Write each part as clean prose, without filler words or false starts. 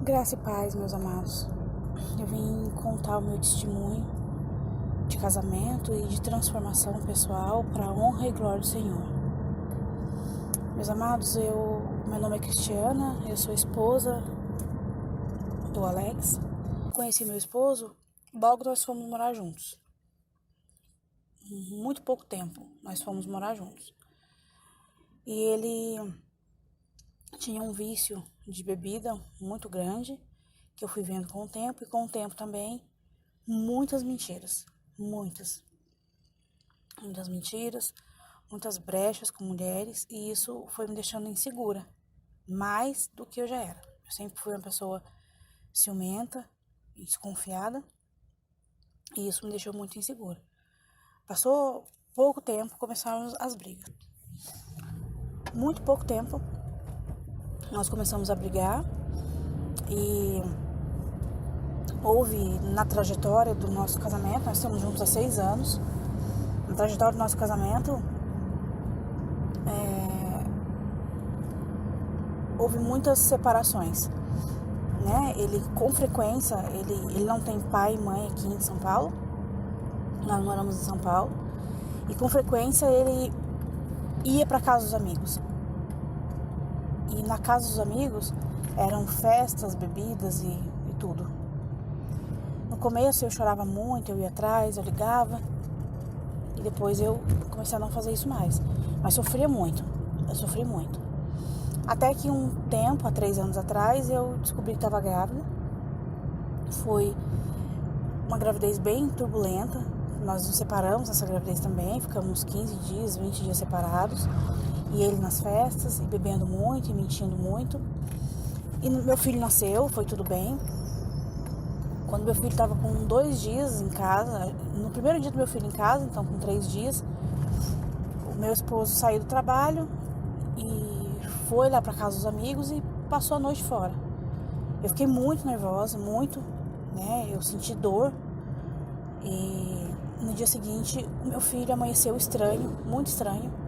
Graça e paz, meus amados. Eu vim contar o meu testemunho de casamento e de transformação pessoal para a honra e glória do Senhor. Meus amados, meu nome é Cristiana, eu sou esposa do Alex. Conheci meu esposo logo nós fomos morar juntos. Muito pouco tempo nós fomos morar juntos. E ele tinha um vício de bebida muito grande, que eu fui vendo com o tempo, e com o tempo também muitas mentiras, muitas mentiras, muitas brechas com mulheres, e isso foi me deixando insegura, mais do que eu já era. Eu sempre fui uma pessoa ciumenta e desconfiada, e isso me deixou muito insegura. Passou pouco tempo, começaram as brigas. Muito pouco tempo, nós começamos a brigar, e houve na trajetória do nosso casamento, nós estamos juntos há 6 anos, na trajetória do nosso casamento, houve muitas separações, né? Ele, com frequência, ele não tem pai e mãe aqui em São Paulo, nós moramos em São Paulo, e com frequência ele ia para casa dos amigos. E na casa dos amigos eram festas, bebidas e tudo. No começo eu chorava muito, eu ia atrás, eu ligava. E depois eu comecei a não fazer isso mais. Mas sofria muito, eu sofri muito. Até que um tempo, há 3 anos atrás, eu descobri que estava grávida. Foi uma gravidez bem turbulenta. Nós nos separamos nessa gravidez também, ficamos 15 dias, 20 dias separados. E ele nas festas, e bebendo muito, e mentindo muito. E meu filho nasceu, foi tudo bem. Quando meu filho estava com 2 dias em casa, no primeiro dia do meu filho em casa, então com 3 dias, o meu esposo saiu do trabalho e foi lá para casa dos amigos e passou a noite fora. Eu fiquei muito nervosa, muito, né? Eu senti dor. E no dia seguinte, o meu filho amanheceu estranho, muito estranho.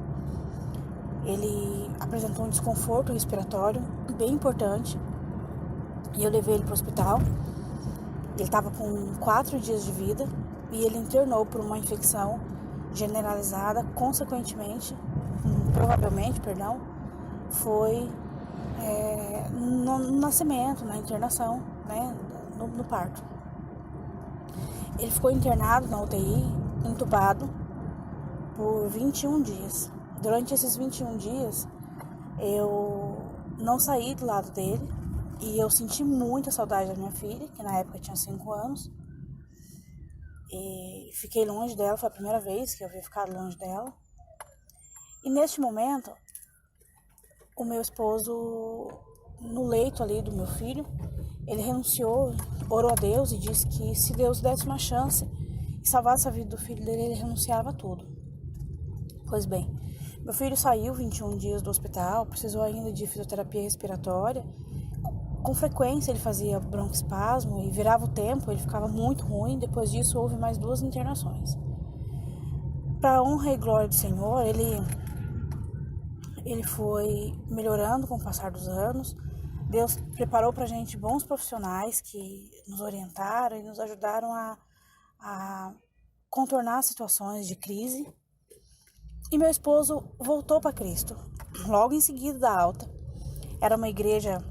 Ele apresentou um desconforto respiratório bem importante e eu levei ele para o hospital. Ele estava com 4 dias de vida e ele internou por uma infecção generalizada. Consequentemente, provavelmente, foi no nascimento, na internação, né, no parto. Ele ficou internado na UTI, entubado, por 21 dias. Durante esses 21 dias, eu não saí do lado dele e eu senti muita saudade da minha filha, que na época tinha 5 anos. E fiquei longe dela, foi a primeira vez que eu havia ficado longe dela. E neste momento, o meu esposo, no leito ali do meu filho, ele renunciou, orou a Deus e disse que se Deus desse uma chance e salvasse a vida do filho dele, ele renunciava a tudo. Pois bem, meu filho saiu 21 dias do hospital, precisou ainda de fisioterapia respiratória. Com frequência ele fazia broncoespasmo e virava o tempo, ele ficava muito ruim. Depois disso houve mais 2 internações. Para a honra e glória do Senhor, ele foi melhorando com o passar dos anos. Deus preparou para a gente bons profissionais que nos orientaram e nos ajudaram a contornar situações de crise. E meu esposo voltou para Cristo, logo em seguida da alta. Era uma igreja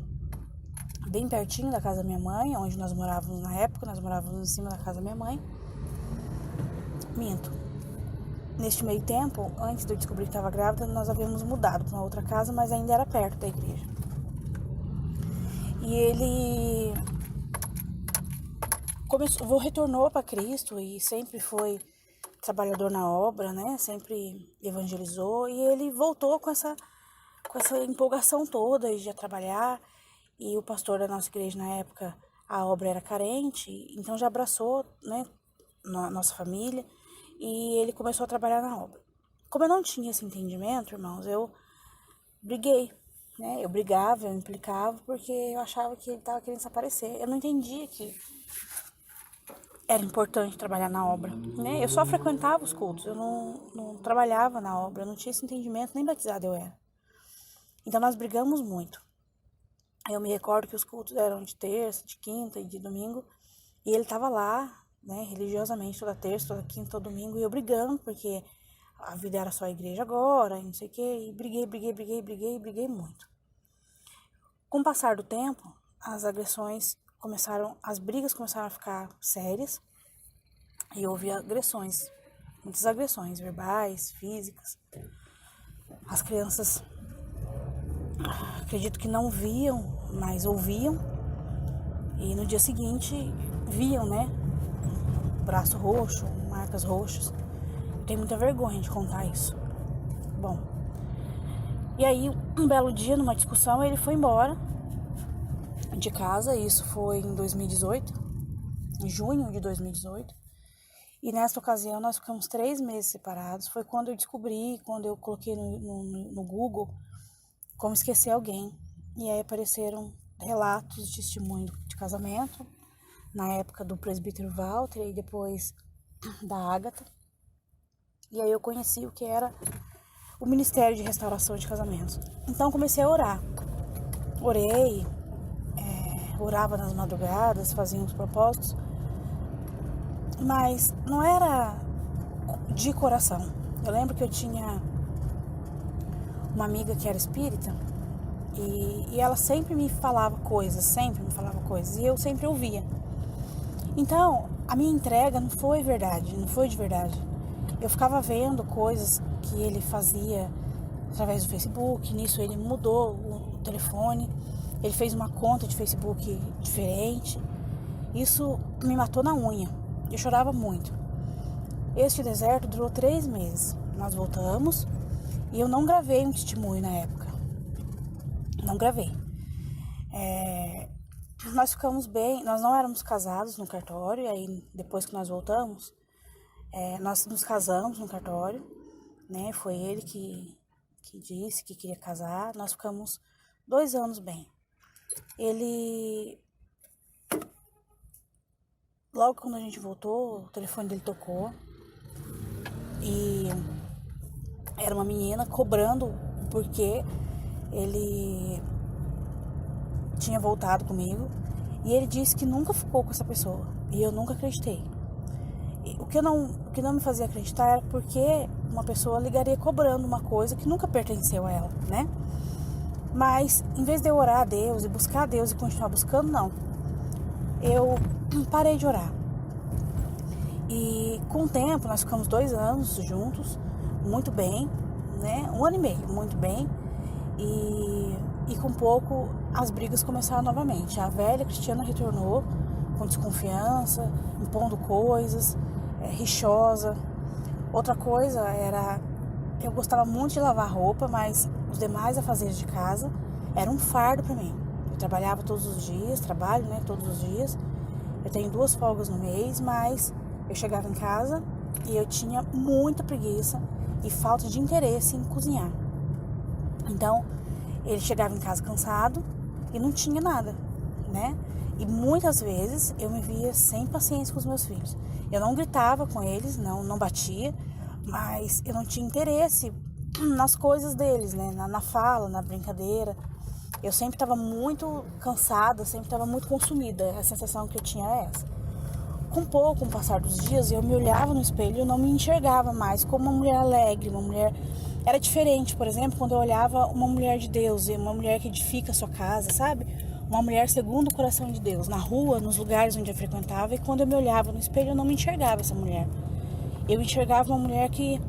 bem pertinho da casa da minha mãe, onde nós morávamos na época, nós morávamos em cima da casa da minha mãe. Minto. Neste meio tempo, antes de eu descobrir que estava grávida, nós havíamos mudado para uma outra casa, mas ainda era perto da igreja. E ele retornou para Cristo e sempre foi trabalhador na obra, né? Sempre evangelizou, e ele voltou com essa empolgação toda de trabalhar. E o pastor da nossa igreja na época, a obra era carente, então já abraçou, né, nossa família, e ele começou a trabalhar na obra. Como eu não tinha esse entendimento, irmãos, eu briguei, né? Eu brigava, eu implicava, porque eu achava que ele estava querendo desaparecer. Eu não entendia que era importante trabalhar na obra, né? Eu só frequentava os cultos, eu não trabalhava na obra, eu não tinha esse entendimento, nem batizada eu era. Então nós brigamos muito. Eu me recordo que os cultos eram de terça, de quinta e de domingo. E ele tava lá, né, religiosamente, toda terça, toda quinta, todo domingo. E eu brigando, porque a vida era só a igreja agora, e não sei o quê. E briguei muito. Com o passar do tempo, as brigas começaram a ficar sérias. E houve agressões, muitas agressões verbais, físicas. As crianças, acredito que não viam, mas ouviam. E no dia seguinte, viam, né? Braço roxo, marcas roxas. Eu tenho muita vergonha de contar isso. Bom, e aí, um belo dia, numa discussão, ele foi embora de casa. Isso foi em 2018, em junho de 2018. E nessa ocasião, nós ficamos 3 meses separados. Foi quando eu descobri, quando eu coloquei no Google, como esquecer alguém. E aí apareceram relatos de testemunho de casamento, na época do presbítero Walter e depois da Ágata. E aí eu conheci o que era o Ministério de Restauração de Casamentos. Então comecei a orar. Orei, orava nas madrugadas, fazia uns propósitos, mas não era de coração. Eu lembro que eu tinha uma amiga que era espírita e ela sempre me falava coisas, e eu sempre ouvia. Então, a minha entrega não foi de verdade. Eu ficava vendo coisas que ele fazia através do Facebook. Nisso ele mudou o telefone, ele fez uma conta de Facebook diferente. Isso me matou na unha. Eu chorava muito. Este deserto durou 3 meses. Nós voltamos e eu não gravei um testemunho na época. Não gravei. Nós ficamos bem, nós não éramos casados no cartório. E aí depois que nós voltamos, nós nos casamos no cartório, né? Foi ele que disse que queria casar. Nós ficamos 2 anos bem. Ele, logo quando a gente voltou, o telefone dele tocou e era uma menina cobrando porque ele tinha voltado comigo, e ele disse que nunca ficou com essa pessoa, e eu nunca acreditei. O que não me fazia acreditar era porque uma pessoa ligaria cobrando uma coisa que nunca pertenceu a ela, né? Mas em vez de eu orar a Deus e buscar a Deus e continuar buscando, não. Eu parei de orar. E com o tempo, nós ficamos 2 anos juntos, muito bem, né? 1 ano e meio, muito bem. E com pouco, as brigas começaram novamente. A velha Cristiana retornou com desconfiança, impondo coisas, rixosa. Outra coisa era, eu gostava muito de lavar roupa, mas os demais afazeres de casa eram um fardo para mim. Eu trabalhava todos os dias, todos os dias. Eu tenho 2 folgas no mês, mas eu chegava em casa e eu tinha muita preguiça e falta de interesse em cozinhar. Então, ele chegava em casa cansado e não tinha nada, né? E muitas vezes eu me via sem paciência com os meus filhos. Eu não gritava com eles, não batia, mas eu não tinha interesse nas coisas deles, né? Na fala, na brincadeira. Eu sempre estava muito cansada, sempre estava muito consumida. A sensação que eu tinha era essa. Com o passar dos dias, eu me olhava no espelho e eu não me enxergava mais como uma mulher alegre, uma mulher... Era diferente, por exemplo, quando eu olhava uma mulher de Deus, uma mulher que edifica a sua casa, sabe? Uma mulher segundo o coração de Deus, na rua, nos lugares onde eu frequentava. E quando eu me olhava no espelho, eu não me enxergava essa mulher. Eu enxergava uma mulher que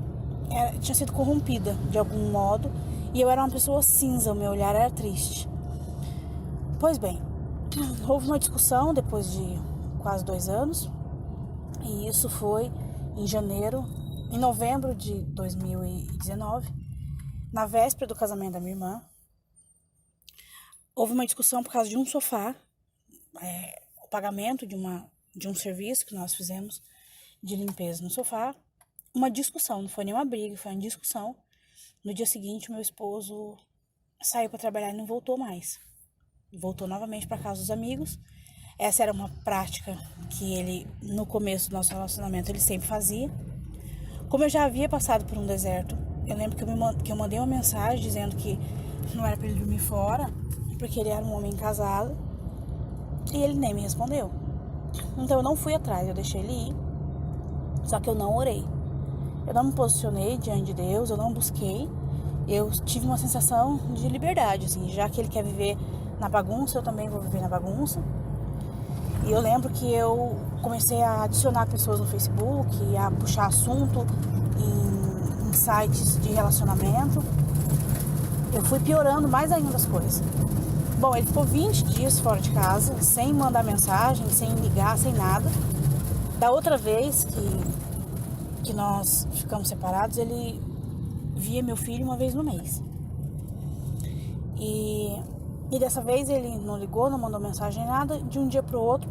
tinha sido corrompida de algum modo, e eu era uma pessoa cinza, o meu olhar era triste. Pois bem, houve uma discussão depois de quase 2 anos, e isso foi em novembro de 2019, na véspera do casamento da minha irmã. Houve uma discussão por causa de um sofá, o pagamento de um serviço que nós fizemos de limpeza no sofá. Uma discussão, não foi nem uma briga, foi uma discussão. No dia seguinte, meu esposo saiu para trabalhar e não voltou mais. Voltou novamente para casa dos amigos. Essa era uma prática que ele, no começo do nosso relacionamento, ele sempre fazia. Como eu já havia passado por um deserto, eu lembro que eu mandei uma mensagem dizendo que não era para ele dormir fora, porque ele era um homem casado e ele nem me respondeu. Então eu não fui atrás, eu deixei ele ir, só que eu não orei. Eu não me posicionei diante de Deus, eu não busquei. Eu tive uma sensação de liberdade, assim, já que ele quer viver na bagunça, eu também vou viver na bagunça. E eu lembro que eu comecei a adicionar pessoas no Facebook, a puxar assunto em sites de relacionamento. Eu fui piorando mais ainda as coisas. Bom, ele ficou 20 dias fora de casa, sem mandar mensagem, sem ligar, sem nada. Da outra vez que nós ficamos separados, ele via meu filho uma vez no mês. E dessa vez ele não ligou, não mandou mensagem, nada. De um dia pro outro,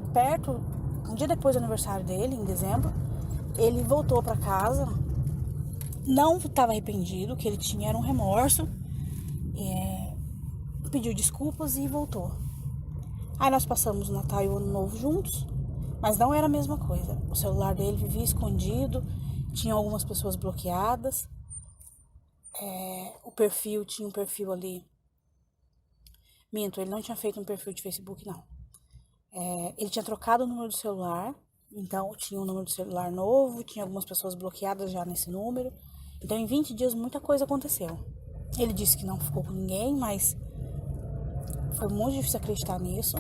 um dia depois do aniversário dele, em dezembro, ele voltou para casa. Não estava arrependido, o que ele tinha era um remorso. Pediu desculpas e voltou. Aí nós passamos o Natal e o Ano Novo juntos, mas não era a mesma coisa. O celular dele vivia escondido, tinha algumas pessoas bloqueadas. Tinha um perfil ali. Minto, ele não tinha feito um perfil de Facebook, não. Ele tinha trocado o número do celular, então tinha um número de celular novo, tinha algumas pessoas bloqueadas já nesse número. Então em 20 dias muita coisa aconteceu. Ele disse que não ficou com ninguém, mas foi muito difícil acreditar nisso.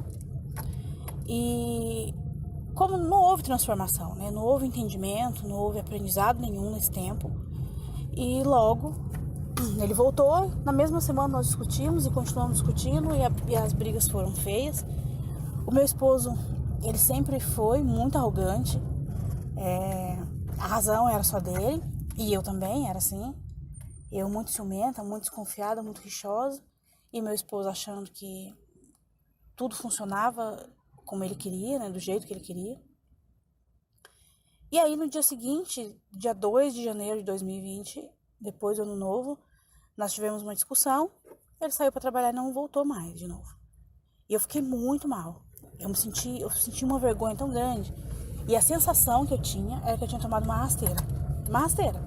E como não houve transformação, né? Não houve entendimento, não houve aprendizado nenhum nesse tempo. E logo ele voltou, na mesma semana nós discutimos e continuamos discutindo e as brigas foram feias. O meu esposo, ele sempre foi muito arrogante, a razão era só dele, e eu também era assim. Eu muito ciumenta, muito desconfiada, muito rixosa, e meu esposo achando que tudo funcionava como ele queria, né, do jeito que ele queria. E aí no dia seguinte, dia 2 de janeiro de 2020, depois do Ano Novo, nós tivemos uma discussão, ele saiu para trabalhar e não voltou mais de novo. E eu fiquei muito mal. Eu senti uma vergonha tão grande. E a sensação que eu tinha era que eu tinha tomado uma rasteira. Uma rasteira.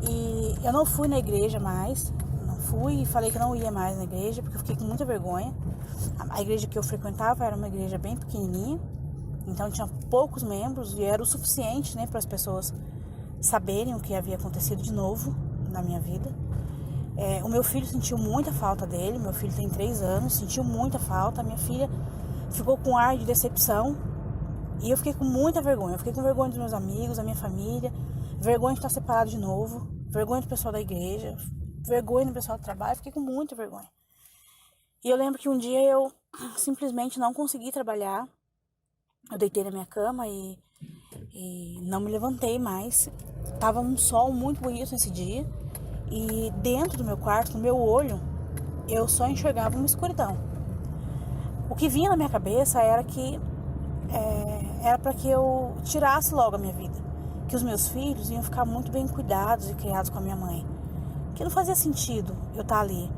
E eu não fui na igreja mais. Não fui e falei que não ia mais na igreja, porque eu fiquei com muita vergonha. A igreja que eu frequentava era uma igreja bem pequenininha. Então tinha poucos membros e era o suficiente, né, para as pessoas saberem o que havia acontecido de novo na minha vida. O meu filho sentiu muita falta dele. Meu filho tem 3 anos, sentiu muita falta. A minha filha ficou com ar de decepção. E eu fiquei com muita vergonha. Eu fiquei com vergonha dos meus amigos, da minha família. Vergonha de estar separado de novo. Vergonha do pessoal da igreja. Vergonha do pessoal do trabalho. Fiquei com muita vergonha. E eu lembro que um dia eu simplesmente não consegui trabalhar. Eu deitei na minha cama e não me levantei mais. Tava um sol muito bonito nesse dia. E dentro do meu quarto, no meu olho, eu só enxergava uma escuridão. O que vinha na minha cabeça era que era para que eu tirasse logo a minha vida. Que os meus filhos iam ficar muito bem cuidados e criados com a minha mãe. Que não fazia sentido eu estar ali,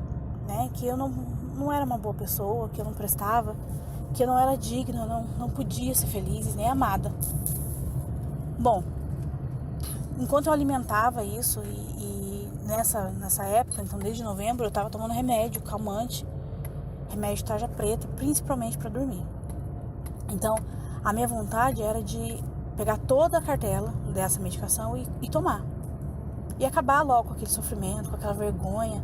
né? Que eu não era uma boa pessoa, que eu não prestava, que eu não era digna, não podia ser feliz nem amada. Bom, enquanto eu alimentava isso e nessa época, então desde novembro, eu estava tomando remédio calmante, remédio tarja preta, principalmente para dormir. Então, a minha vontade era de pegar toda a cartela dessa medicação e tomar. E acabar logo com aquele sofrimento, com aquela vergonha,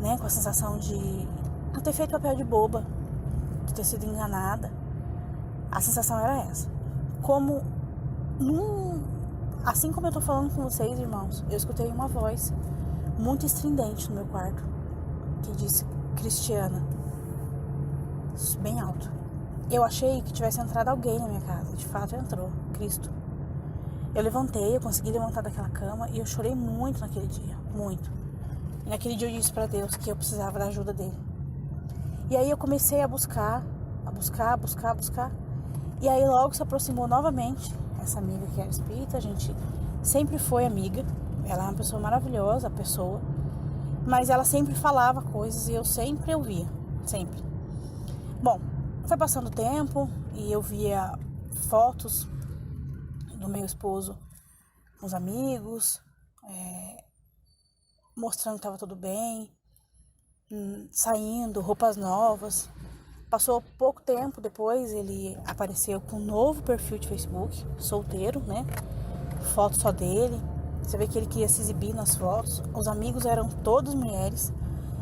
né? Com a sensação de não ter feito papel de boba, de ter sido enganada. A sensação era essa. Assim como eu tô falando com vocês, irmãos, eu escutei uma voz muito estridente no meu quarto, que disse Cristiana, bem alto. Eu achei que tivesse entrado alguém na minha casa. De fato entrou, Cristo. Eu levantei, eu consegui levantar daquela cama e eu chorei muito naquele dia, muito. E naquele dia eu disse para Deus que eu precisava da ajuda dele. E aí eu comecei a buscar. E aí logo se aproximou novamente essa amiga que era espírita. A gente sempre foi amiga. Ela é uma pessoa maravilhosa, a pessoa. Mas ela sempre falava coisas e eu sempre ouvia, sempre. Bom, foi passando o tempo e eu via fotos do meu esposo com os amigos, mostrando que estava tudo bem. saindo, roupas novas. Passou pouco tempo depois, ele apareceu com um novo perfil de Facebook, solteiro, né? Foto só dele. Você vê que ele queria se exibir nas fotos. Os amigos eram todas mulheres.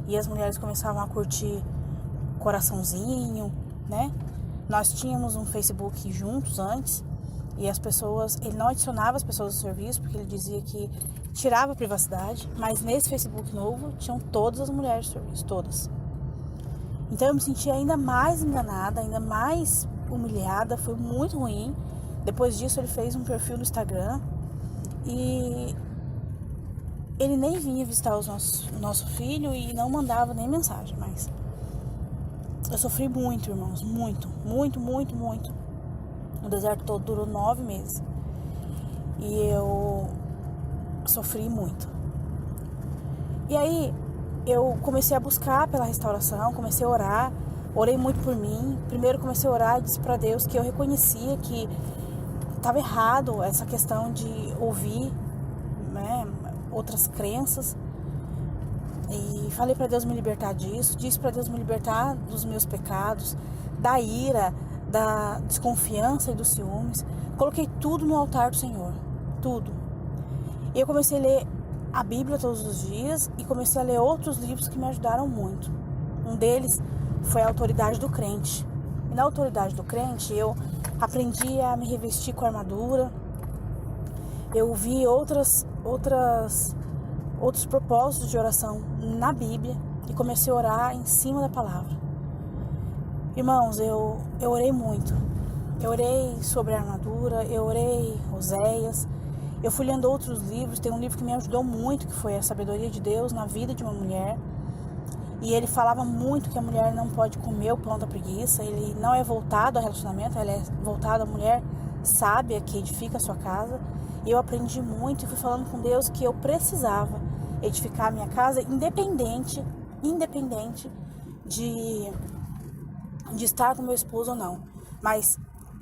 E as mulheres começavam a curtir coraçãozinho, né? Nós tínhamos um Facebook juntos antes. E as pessoas... Ele não adicionava as pessoas do serviço, porque ele dizia que tirava a privacidade. Mas nesse Facebook novo, tinham todas as mulheres do serviço, todas. Então eu me senti ainda mais enganada, ainda mais humilhada. Foi muito ruim. Depois disso ele fez um perfil no Instagram. E ele nem vinha visitar o nosso filho e não mandava nem mensagem, mas eu sofri muito, irmãos, muito. O deserto todo durou 9 meses e eu sofri muito. E aí eu comecei a buscar pela restauração, comecei a orar, orei muito por mim. Primeiro comecei a orar e disse para Deus que eu reconhecia que estava errado essa questão de ouvir, né, outras crenças. E falei para Deus me libertar disso. Disse para Deus me libertar dos meus pecados, da ira, da desconfiança e dos ciúmes. Coloquei tudo no altar do Senhor. Tudo. E eu comecei a ler a Bíblia todos os dias. E comecei a ler outros livros que me ajudaram muito. Um deles foi a Autoridade do Crente. E na Autoridade do Crente eu aprendi a me revestir com armadura. Eu vi outros propósitos de oração na Bíblia e comecei a orar em cima da palavra. Irmãos, eu orei muito. Eu orei sobre a armadura, eu orei Oséias. Eu fui lendo outros livros. Tem um livro que me ajudou muito, que foi A Sabedoria de Deus na Vida de uma Mulher. E ele falava muito que a mulher não pode comer o pão da preguiça. Ele não é voltado ao relacionamento, ele é voltado à mulher sábia que edifica a sua casa. E eu aprendi muito e fui falando com Deus que eu precisava edificar a minha casa independente de estar com meu esposo ou não. Mas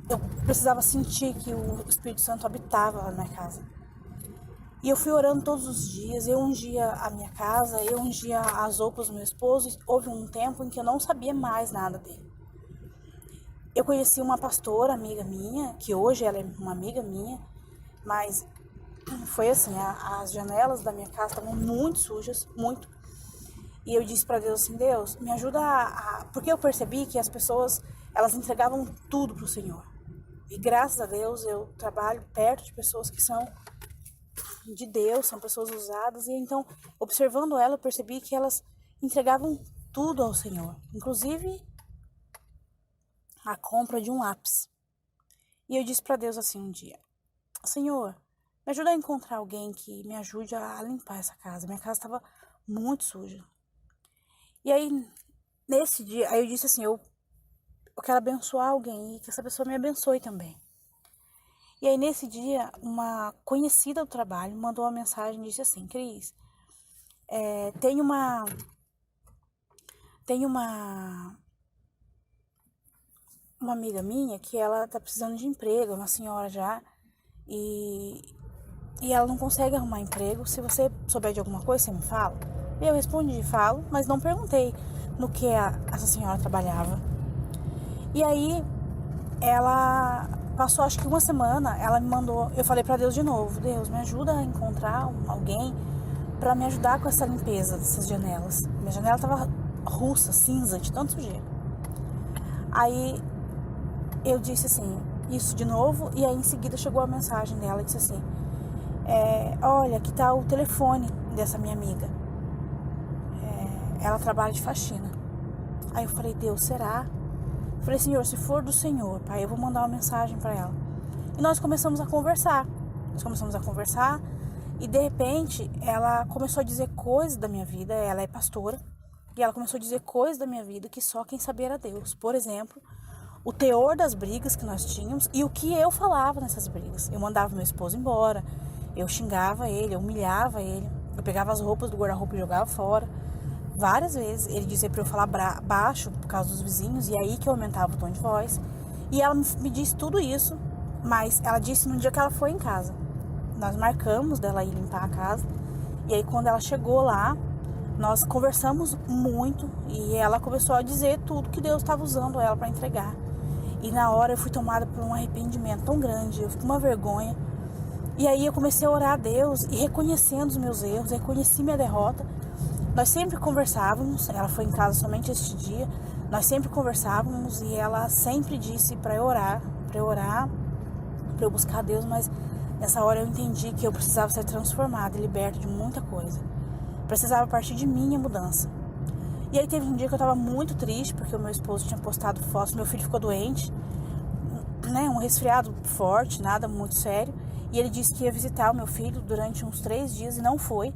eu precisava sentir que o Espírito Santo habitava lá na minha casa. E eu fui orando todos os dias. Eu ungia a minha casa, eu ungia as roupas do meu esposo. Houve um tempo em que eu não sabia mais nada dele. Eu conheci uma pastora, amiga minha, que hoje ela é uma amiga minha, mas foi assim, as janelas da minha casa estavam muito sujas, muito. E eu disse para Deus assim, Deus, me ajuda porque eu percebi que as pessoas, elas entregavam tudo pro Senhor. E graças a Deus eu trabalho perto de pessoas que são de Deus, são pessoas usadas. E então, observando ela, eu percebi que elas entregavam tudo ao Senhor. Inclusive a compra de um lápis. E eu disse para Deus assim um dia, Senhor, me ajuda a encontrar alguém que me ajude a limpar essa casa. Minha casa estava muito suja. E aí, nesse dia, aí eu disse assim, eu quero abençoar alguém e que essa pessoa me abençoe também. E aí, nesse dia, uma conhecida do trabalho mandou uma mensagem e disse assim, Cris, tem uma amiga minha que ela tá precisando de emprego, uma senhora já, e ela não consegue arrumar emprego. Se você souber de alguma coisa, você me fala. E eu respondi, falo, mas não perguntei no que essa senhora trabalhava. E aí, ela passou acho que uma semana, ela me mandou, eu falei pra Deus de novo, Deus, me ajuda a encontrar alguém pra me ajudar com essa limpeza dessas janelas. Minha janela tava russa, cinza, de tanto sujeira. Aí, eu disse assim, isso de novo, e aí em seguida chegou a mensagem dela, disse assim, olha, aqui tá o telefone dessa minha amiga. Ela trabalha de faxina. Aí eu falei, Deus, será? Falei, Senhor, se for do Senhor, Pai, eu vou mandar uma mensagem para ela. E nós começamos a conversar. E de repente, ela começou a dizer coisas da minha vida. Ela é pastora. E ela começou a dizer coisas da minha vida que só quem sabia era Deus. Por exemplo, o teor das brigas que nós tínhamos e o que eu falava nessas brigas. Eu mandava meu esposo embora. Eu xingava ele, eu humilhava ele. Eu pegava as roupas do guarda-roupa e jogava fora. Várias vezes ele dizia para eu falar baixo por causa dos vizinhos, e aí que eu aumentava o tom de voz. E ela me disse tudo isso, mas ela disse no dia que ela foi em casa. Nós marcamos dela ir limpar a casa, e aí quando ela chegou lá, Nós conversamos muito e ela começou a dizer tudo que Deus estava usando ela para entregar. E na hora eu fui tomada por um arrependimento tão grande, eu fiquei com uma vergonha. E aí eu comecei a orar a Deus e reconhecendo os meus erros, reconheci minha derrota. Nós sempre conversávamos, ela foi em casa somente este dia, nós sempre conversávamos e ela sempre disse para eu orar, para eu buscar a Deus, mas nessa hora eu entendi que eu precisava ser transformada e liberta de muita coisa. Precisava partir de mim a mudança. E aí teve um dia que eu tava muito triste, porque o meu esposo tinha postado fotos, meu filho ficou doente, né, um resfriado forte, nada muito sério. E ele disse que ia visitar o meu filho durante uns 3 dias e não foi.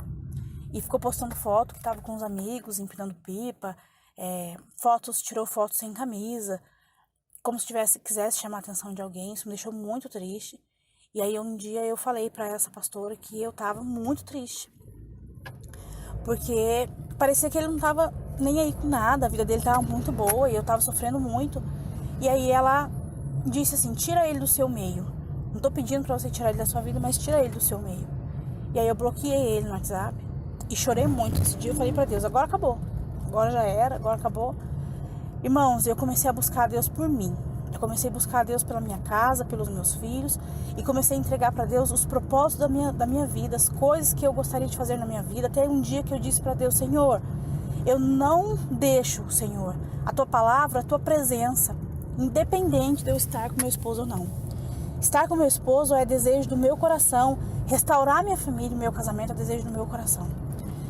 E ficou postando foto que tava com os amigos, empinando pipa, tirou fotos sem camisa, como se quisesse chamar a atenção de alguém. Isso me deixou muito triste. E aí um dia eu falei pra essa pastora que eu tava muito triste. Porque parecia que ele não tava nem aí com nada, a vida dele tava muito boa e eu tava sofrendo muito. E aí ela disse assim, tira ele do seu meio. Não tô pedindo pra você tirar ele da sua vida, mas tira ele do seu meio. E aí eu bloqueei ele no WhatsApp e chorei muito esse dia. Eu falei pra Deus, agora acabou. Agora já era, agora acabou. Irmãos, eu comecei a buscar a Deus por mim. Eu comecei a buscar a Deus pela minha casa, pelos meus filhos. E comecei a entregar para Deus os propósitos da minha vida, as coisas que eu gostaria de fazer na minha vida. Até um dia que eu disse para Deus, Senhor, eu não deixo, Senhor, a Tua palavra, a Tua presença, independente de eu estar com meu esposo ou não. Estar com meu esposo é desejo do meu coração. Restaurar minha família e meu casamento é desejo do meu coração.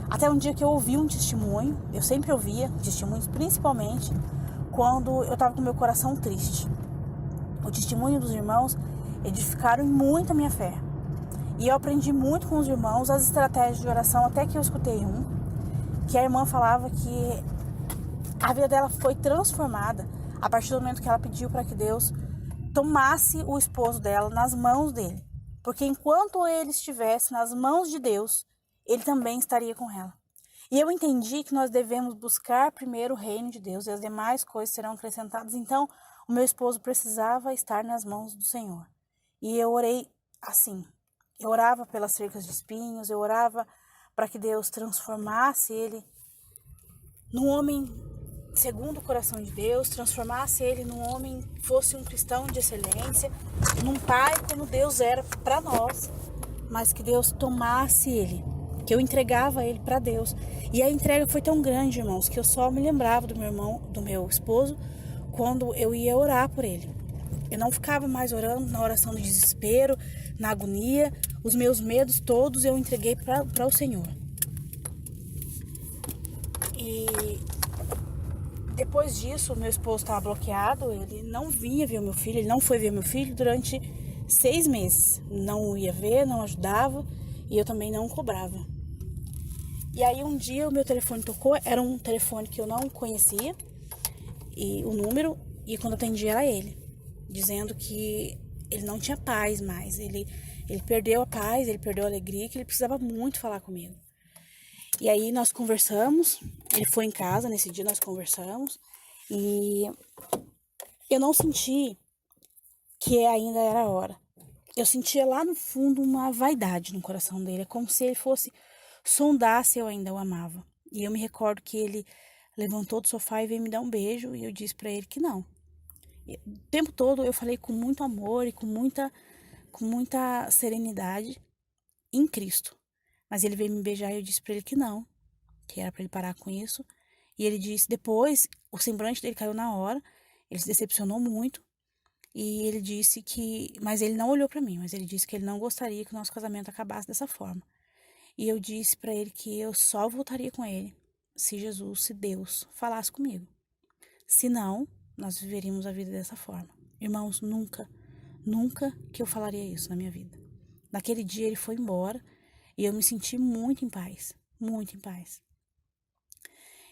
Até um dia que eu ouvi um testemunho, eu sempre ouvia testemunhos, principalmente quando eu estava com meu coração triste. O testemunho dos irmãos edificaram muito a minha fé. E eu aprendi muito com os irmãos as estratégias de oração, até que eu escutei que a irmã falava que a vida dela foi transformada a partir do momento que ela pediu para que Deus tomasse o esposo dela nas mãos dele. Porque enquanto ele estivesse nas mãos de Deus, ele também estaria com ela. E eu entendi que nós devemos buscar primeiro o reino de Deus e as demais coisas serão acrescentadas. Então, o meu esposo precisava estar nas mãos do Senhor. E eu orei assim. Eu orava pelas cercas de espinhos, eu orava para que Deus transformasse ele num homem segundo o coração de Deus, transformasse ele num homem que fosse um cristão de excelência, num pai como Deus era para nós, mas que Deus tomasse ele, que eu entregava ele para Deus. E a entrega foi tão grande, irmãos, que eu só me lembrava do meu esposo, quando eu ia orar por ele. Eu não ficava mais orando na oração do desespero, na agonia. Os meus medos todos eu entreguei para o Senhor. E depois disso, meu esposo estava bloqueado, ele não vinha ver o meu filho, ele não foi ver meu filho durante 6 meses. Não ia ver, não ajudava e eu também não cobrava. E aí um dia o meu telefone tocou, era um telefone que eu não conhecia, e o número, e quando eu atendi era ele, dizendo que ele não tinha paz mais, ele perdeu a paz, ele perdeu a alegria, que ele precisava muito falar comigo. E aí nós conversamos, ele foi em casa, nesse dia nós conversamos, e eu não senti que ainda era a hora. Eu sentia lá no fundo uma vaidade no coração dele, é como se ele fosse sondar se eu ainda o amava. E eu me recordo que ele levantou do sofá e veio me dar um beijo, e eu disse para ele que não. O tempo todo eu falei com muito amor e com muita serenidade em Cristo. Mas ele veio me beijar e eu disse para ele que não, que era para ele parar com isso. E ele disse, depois, o semblante dele caiu na hora, ele se decepcionou muito. E ele disse mas ele não olhou para mim, mas ele disse que ele não gostaria que o nosso casamento acabasse dessa forma. E eu disse para ele que eu só voltaria com ele se Jesus, se Deus falasse comigo. Se não, nós viveríamos a vida dessa forma. Irmãos, nunca que eu falaria isso na minha vida. Naquele dia ele foi embora e eu me senti muito em paz, muito em paz.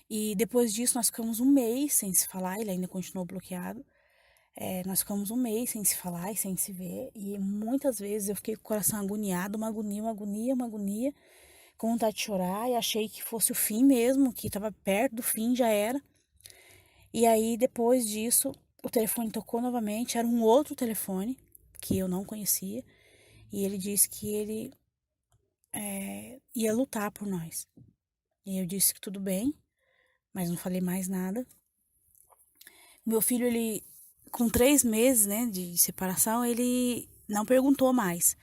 E depois disso nós ficamos 1 mês sem se falar, ele ainda continuou bloqueado. Nós ficamos 1 mês sem se falar e sem se ver, e muitas vezes eu fiquei com o coração agoniado, uma agonia, com vontade de chorar, e achei que fosse o fim mesmo, que estava perto do fim, já era. E aí, depois disso, o telefone tocou novamente, era um outro telefone, que eu não conhecia, e ele disse que ele ia lutar por nós. E eu disse que tudo bem, mas não falei mais nada. Meu filho, ele, com 3 meses, né, de separação, ele não perguntou mais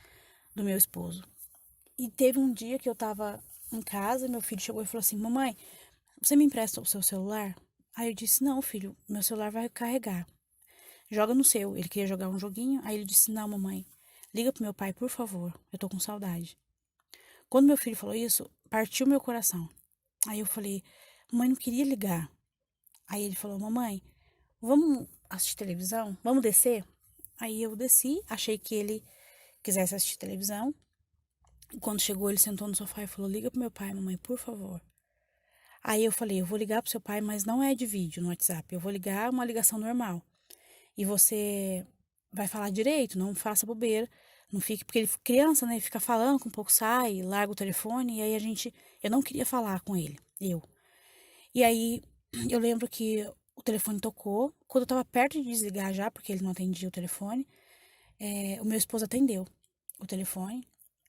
do meu esposo. E teve um dia que eu tava em casa, meu filho chegou e falou assim: Mamãe, você me empresta o seu celular? Aí eu disse: Não, filho, meu celular vai carregar. Joga no seu. Ele queria jogar um joguinho. Aí ele disse: Não, mamãe, liga pro meu pai, por favor. Eu tô com saudade. Quando meu filho falou isso, partiu meu coração. Aí eu falei: Mamãe, não queria ligar. Aí ele falou: Mamãe, vamos assistir televisão? Vamos descer? Aí eu desci, achei que ele quisesse assistir televisão. Quando chegou, ele sentou no sofá e falou: Liga pro meu pai, mamãe, por favor. Aí eu falei: Eu vou ligar pro seu pai, mas não é de vídeo no WhatsApp. Eu vou ligar uma ligação normal. E você vai falar direito, não faça bobeira. Não fique, porque ele criança, né? Fica falando, com um pouco sai, larga o telefone. E aí eu não queria falar com ele, eu. E aí eu lembro que o telefone tocou. Quando eu tava perto de desligar já, porque ele não atendia o telefone, o meu esposo atendeu o telefone.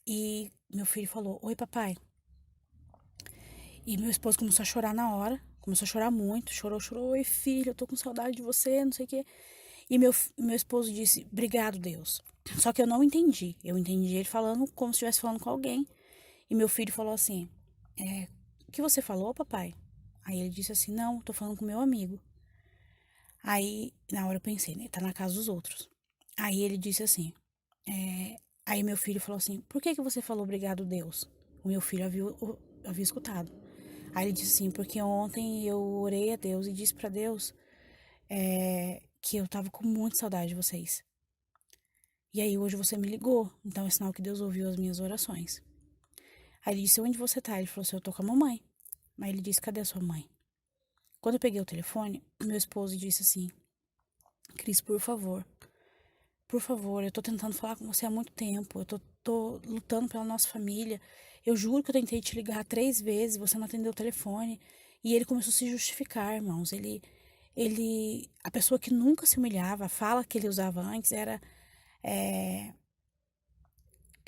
E meu filho falou: Oi, papai. E meu esposo começou a chorar na hora. Começou a chorar muito. Chorou, chorou. Oi, filho, eu tô com saudade de você, não sei o quê. E meu esposo disse: Obrigado, Deus. Só que eu não entendi. Eu entendi ele falando como se estivesse falando com alguém. E meu filho falou assim: O que você falou, papai? Aí ele disse assim: Não, tô falando com meu amigo. Aí, na hora eu pensei, né? Tá na casa dos outros. Aí ele disse assim: Aí meu filho falou assim: Por que você falou obrigado, Deus? O meu filho havia escutado. Aí ele disse assim: Porque ontem eu orei a Deus e disse pra Deus que eu tava com muita saudade de vocês. E aí hoje você me ligou, então é sinal que Deus ouviu as minhas orações. Aí ele disse: Onde você tá? Ele falou assim: Eu tô com a mamãe. Aí ele disse: Cadê a sua mãe? Quando eu peguei o telefone, meu esposo disse assim: Cris, por favor, eu tô tentando falar com você há muito tempo, eu tô lutando pela nossa família. Eu juro que eu tentei te ligar 3 vezes, você não atendeu o telefone. E ele começou a se justificar, irmãos. A pessoa que nunca se humilhava, a fala que ele usava antes era: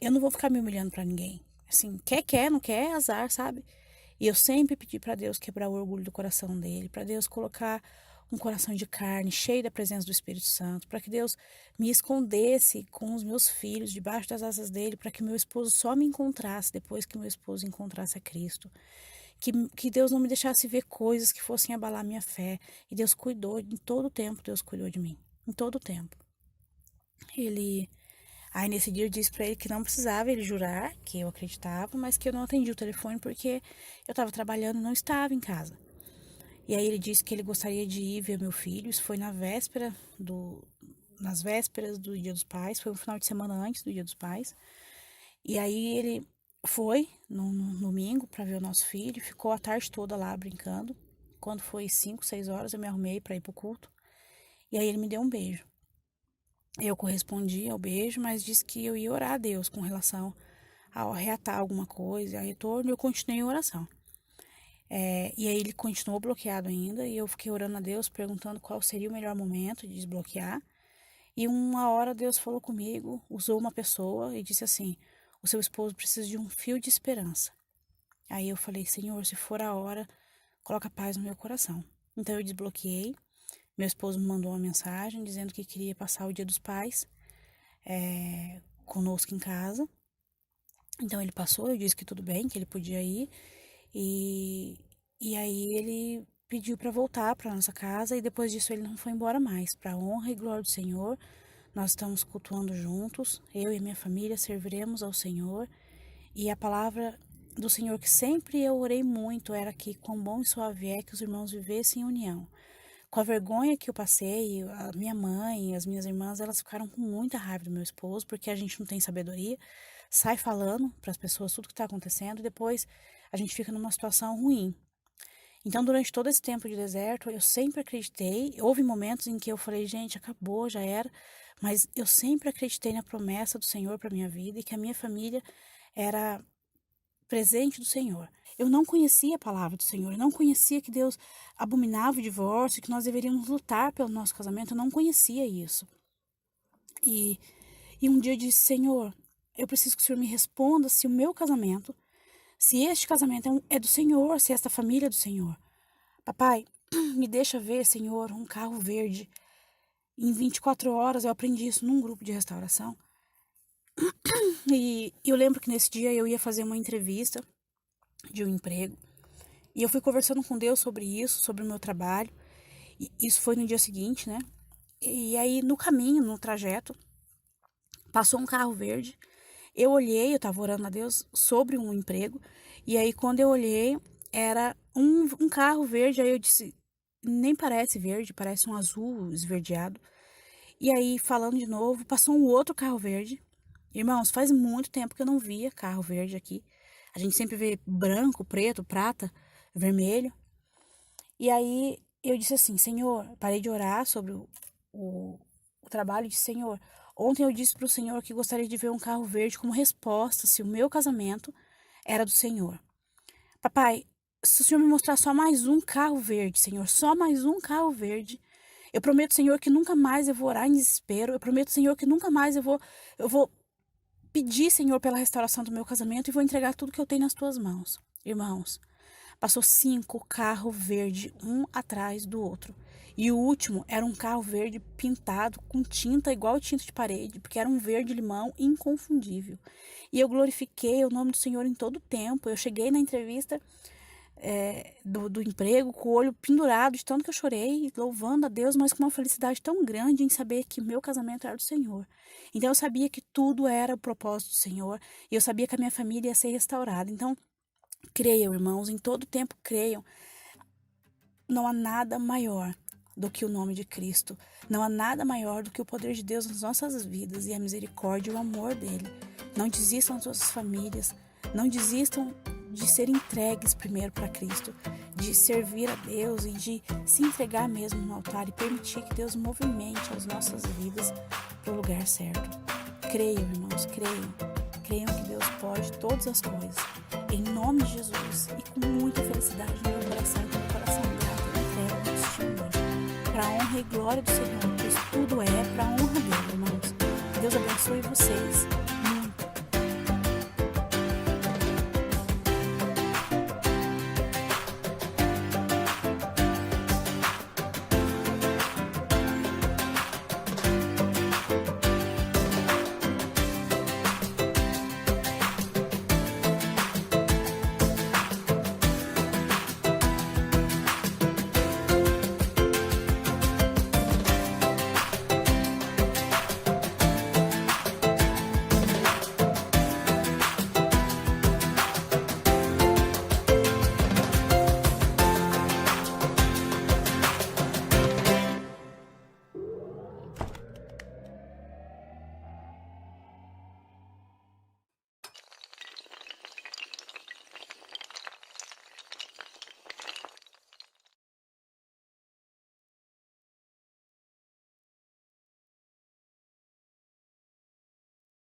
Eu não vou ficar me humilhando pra ninguém. Assim, quer, não quer, é azar, sabe? E eu sempre pedi pra Deus quebrar o orgulho do coração dele, pra Deus colocar um coração de carne, cheio da presença do Espírito Santo, para que Deus me escondesse com os meus filhos debaixo das asas dele, para que meu esposo só me encontrasse depois que meu esposo encontrasse a Cristo. Que Deus não me deixasse ver coisas que fossem abalar minha fé. E Deus cuidou, em todo o tempo Deus cuidou de mim. Em todo o tempo. Aí nesse dia eu disse pra ele que não precisava ele jurar, que eu acreditava, mas que eu não atendi o telefone porque eu estava trabalhando e não estava em casa. E aí ele disse que ele gostaria de ir ver meu filho. Isso foi nas vésperas do Dia dos Pais, foi um final de semana antes do Dia dos Pais. E aí ele foi no domingo para ver o nosso filho, ficou a tarde toda lá brincando. Quando foi 5, 6 horas, eu me arrumei para ir pro culto. E aí ele me deu um beijo. Eu correspondi ao beijo, mas disse que eu ia orar a Deus com relação a reatar alguma coisa, a retorno, e eu continuei em oração. E aí ele continuou bloqueado ainda, e eu fiquei orando a Deus, perguntando qual seria o melhor momento de desbloquear. E uma hora Deus falou comigo, usou uma pessoa e disse assim: O seu esposo precisa de um fio de esperança. Aí eu falei: Senhor, se for a hora, coloca paz no meu coração. Então eu desbloqueei. Meu esposo me mandou uma mensagem dizendo que queria passar o Dia dos Pais conosco em casa. Então ele passou, eu disse que tudo bem, que ele podia ir. E aí ele pediu para voltar para nossa casa e depois disso ele não foi embora mais. Para a honra e glória do Senhor, nós estamos cultuando juntos. Eu e minha família serviremos ao Senhor. E a palavra do Senhor que sempre eu orei muito era que quão bom e suave é que os irmãos vivessem em união. Com a vergonha que eu passei, a minha mãe e as minhas irmãs, elas ficaram com muita raiva do meu esposo, porque a gente não tem sabedoria, sai falando para as pessoas tudo que está acontecendo e depois a gente fica numa situação ruim. Então, durante todo esse tempo de deserto, eu sempre acreditei. Houve momentos em que eu falei: gente, acabou, já era. Mas eu sempre acreditei na promessa do Senhor para minha vida e que a minha família era presente do Senhor. Eu não conhecia a palavra do Senhor, eu não conhecia que Deus abominava o divórcio, que nós deveríamos lutar pelo nosso casamento, eu não conhecia isso. E um dia eu disse: Senhor, eu preciso que o Senhor me responda se o meu casamento Se este casamento é do Senhor, se esta família é do Senhor. Papai, me deixa ver, Senhor, um carro verde. Em 24 horas eu aprendi isso num grupo de restauração. E eu lembro que nesse dia eu ia fazer uma entrevista de um emprego. E eu fui conversando com Deus sobre isso, sobre o meu trabalho. E isso foi no dia seguinte, né? E aí, no caminho, no trajeto, passou um carro verde. Eu olhei, eu tava orando a Deus sobre um emprego. E aí, quando eu olhei, era um carro verde. Aí eu disse, nem parece verde, parece um azul esverdeado. E aí, falando de novo, passou um outro carro verde. Irmãos, faz muito tempo que eu não via carro verde aqui. A gente sempre vê branco, preto, prata, vermelho. E aí eu disse assim, Senhor, parei de orar sobre o trabalho e disse, Senhor, ontem eu disse para o Senhor que gostaria de ver um carro verde como resposta se o meu casamento era do Senhor. Papai, se o Senhor me mostrar só mais um carro verde, Senhor, só mais um carro verde, eu prometo, Senhor, que nunca mais eu vou orar em desespero. Eu prometo, Senhor, que nunca mais eu vou pedir, Senhor, pela restauração do meu casamento e vou entregar tudo que eu tenho nas tuas mãos. Irmãos, passou 5 carros verdes, um atrás do outro. E o último era um carro verde pintado com tinta igual tinta de parede, porque era um verde-limão inconfundível. E eu glorifiquei o nome do Senhor em todo o tempo. Eu cheguei na entrevista do emprego com o olho pendurado de tanto que eu chorei, louvando a Deus, mas com uma felicidade tão grande em saber que meu casamento era do Senhor. Então eu sabia que tudo era o propósito do Senhor e eu sabia que a minha família ia ser restaurada. Então, creiam, irmãos, em todo tempo creiam. Não há nada maior do que o nome de Cristo. Não há nada maior do que o poder de Deus nas nossas vidas e a misericórdia e o amor dele. Não desistam das suas famílias. Não desistam de ser entregues primeiro para Cristo, de servir a Deus e de se entregar mesmo no altar e permitir que Deus movimente as nossas vidas para o lugar certo. Creiam, irmãos, creiam. Creiam que Deus pode todas as coisas. Em nome de Jesus e com muita felicidade no meu coração e com o coração grato, eu entrego meu destino hoje. Para a honra e glória do Senhor, pois tudo é para a honra dele, irmãos. Deus abençoe vocês.